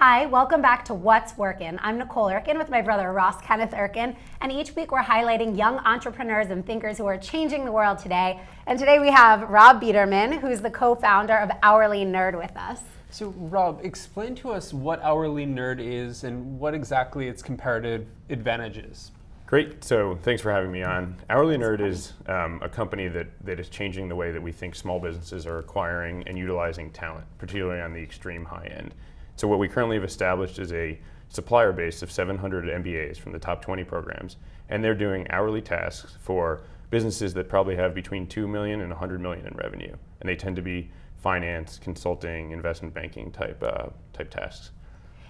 Hi, welcome back to What's Workin'. I'm Nicole Erkin with my brother Ross Kenneth Erkin, and each week we're highlighting young entrepreneurs and thinkers who are changing the world today. And today we have Rob Biederman, who's the co-founder of HourlyNerd with us. So Rob, explain to us what HourlyNerd is and what exactly its comparative advantage is. Great, so thanks for having me on. HourlyNerd is a company that is changing the way that we think small businesses are acquiring and utilizing talent, particularly on the extreme high end. So what we currently have established is a supplier base of 700 MBAs from the top 20 programs, and they're doing hourly tasks for businesses that probably have between 2 million and 100 million in revenue, and they tend to be finance, consulting, investment banking type tasks.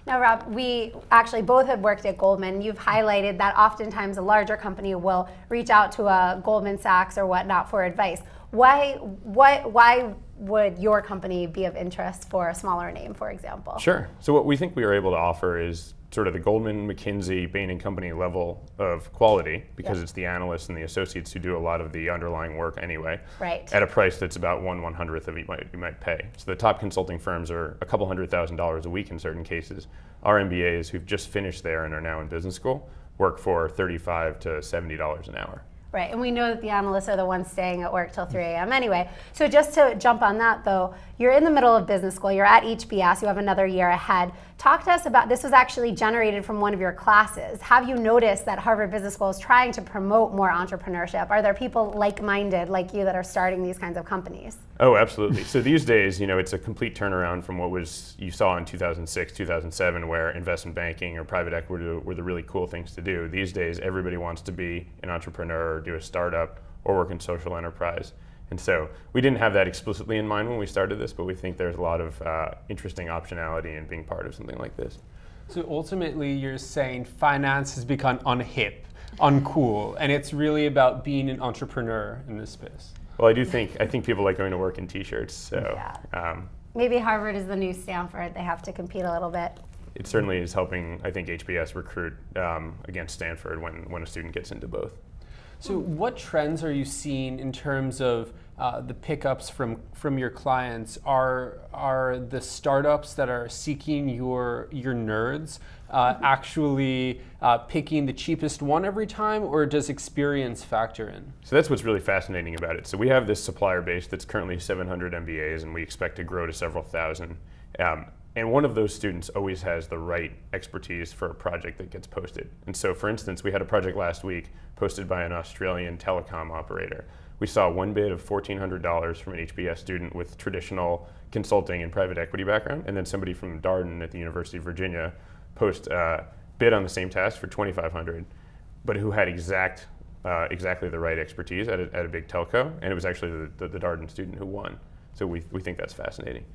Now, Rob, we actually both have worked at Goldman. You've highlighted that oftentimes a larger company will reach out to a Goldman Sachs or whatnot for advice. Why would your company be of interest for a smaller name, for example? Sure. So what we think we are able to offer is sort of the Goldman, McKinsey, Bain & Company level of quality, because it's the analysts and the associates who do a lot of the underlying work anyway, right, at a price that's about 1/100th of what you might pay. So the top consulting firms are a couple $100,000 a week in certain cases. Our MBAs who've just finished there and are now in business school work for $35 to $70 an hour. Right, and we know that the analysts are the ones staying at work till 3 a.m. anyway. So just to jump on that though, you're in the middle of business school, you're at HBS, you have another year ahead. Talk to us about, this was actually generated from one of your classes. Have you noticed that Harvard Business School is trying to promote more entrepreneurship? Are there people like-minded like you that are starting these kinds of companies? Oh, absolutely. So these days, it's a complete turnaround from what you saw in 2006, 2007, where investment banking or private equity were the really cool things to do. These days, everybody wants to be an entrepreneur or do a startup or work in social enterprise. And so we didn't have that explicitly in mind when we started this, but we think there's a lot of interesting optionality in being part of something like this. So ultimately, you're saying finance has become unhip, uncool, and it's really about being an entrepreneur in this space. Well, I think people like going to work in t-shirts, so. Yeah. Maybe Harvard is the new Stanford. They have to compete a little bit. It certainly is helping, I think, HBS recruit against Stanford when a student gets into both. So what trends are you seeing in terms of the pickups from your clients? Are the startups that are seeking your nerds actually picking the cheapest one every time, or does experience factor in? So that's what's really fascinating about it. So we have this supplier base that's currently 700 MBAs, and we expect to grow to several thousand. And one of those students always has the right expertise for a project that gets posted. And so, for instance, we had a project last week posted by an Australian telecom operator. We saw one bid of $1,400 from an HBS student with traditional consulting and private equity background, and then somebody from Darden at the University of Virginia bid on the same task for $2,500, but who had exactly the right expertise at a big telco, and it was actually the Darden student who won. So we think that's fascinating.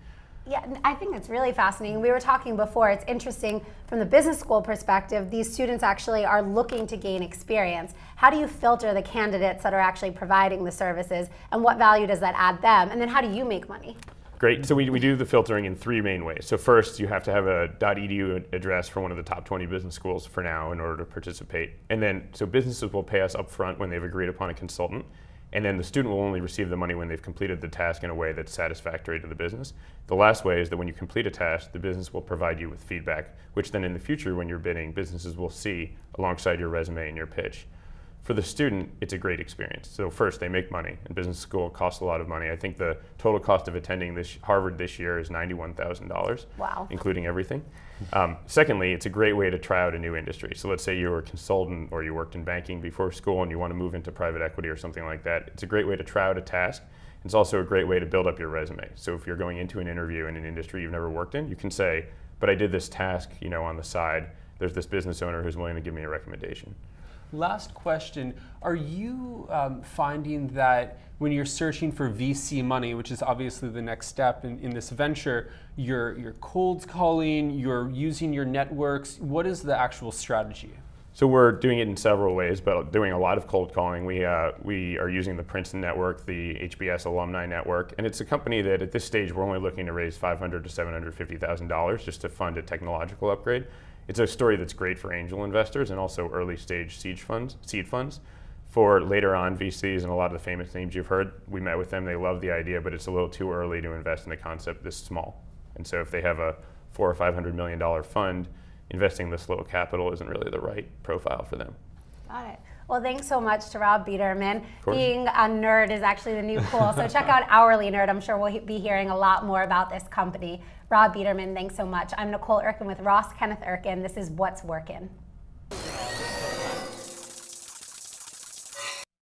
Yeah, I think it's really fascinating. We were talking before, it's interesting from the business school perspective, these students actually are looking to gain experience. How do you filter the candidates that are actually providing the services, and what value does that add them? And then how do you make money? Great, so we do the filtering in three main ways. So first, you have to have a .edu address for one of the top 20 business schools for now in order to participate. And then, so businesses will pay us upfront when they've agreed upon a consultant. And then the student will only receive the money when they've completed the task in a way that's satisfactory to the business. The last way is that when you complete a task, the business will provide you with feedback, which then in the future when you're bidding, businesses will see alongside your resume and your pitch. For the student, it's a great experience. So first, they make money, and business school costs a lot of money. I think the total cost of attending Harvard this year is $91,000, wow, including everything. Secondly, it's a great way to try out a new industry. So let's say you were a consultant or you worked in banking before school and you want to move into private equity or something like that. It's a great way to try out a task. It's also a great way to build up your resume. So if you're going into an interview in an industry you've never worked in, you can say, but I did this task, on the side. There's this business owner who's willing to give me a recommendation. Last question, are you finding that when you're searching for VC money, which is obviously the next step in this venture, you're cold calling, you're using your networks? What is the actual strategy? So we're doing it in several ways, but doing a lot of cold calling. We are using the Princeton network, the HBS alumni network, and it's a company that at this stage we're only looking to raise $500,000 to $750,000 just to fund a technological upgrade. It's a story that's great for angel investors and also early stage seed funds. For later on VCs and a lot of the famous names you've heard, we met with them, they love the idea, but it's a little too early to invest in a concept this small. And so if they have a $400 or $500 million fund, investing this little capital isn't really the right profile for them. Got it. Well, thanks so much to Rob Biederman. course. Being a nerd is actually the new cool. So check out HourlyNerd. I'm sure we'll be hearing a lot more about this company. Rob Biederman, thanks so much. I'm Nicole Erkin with Ross Kenneth Erkin. This is What's Workin'.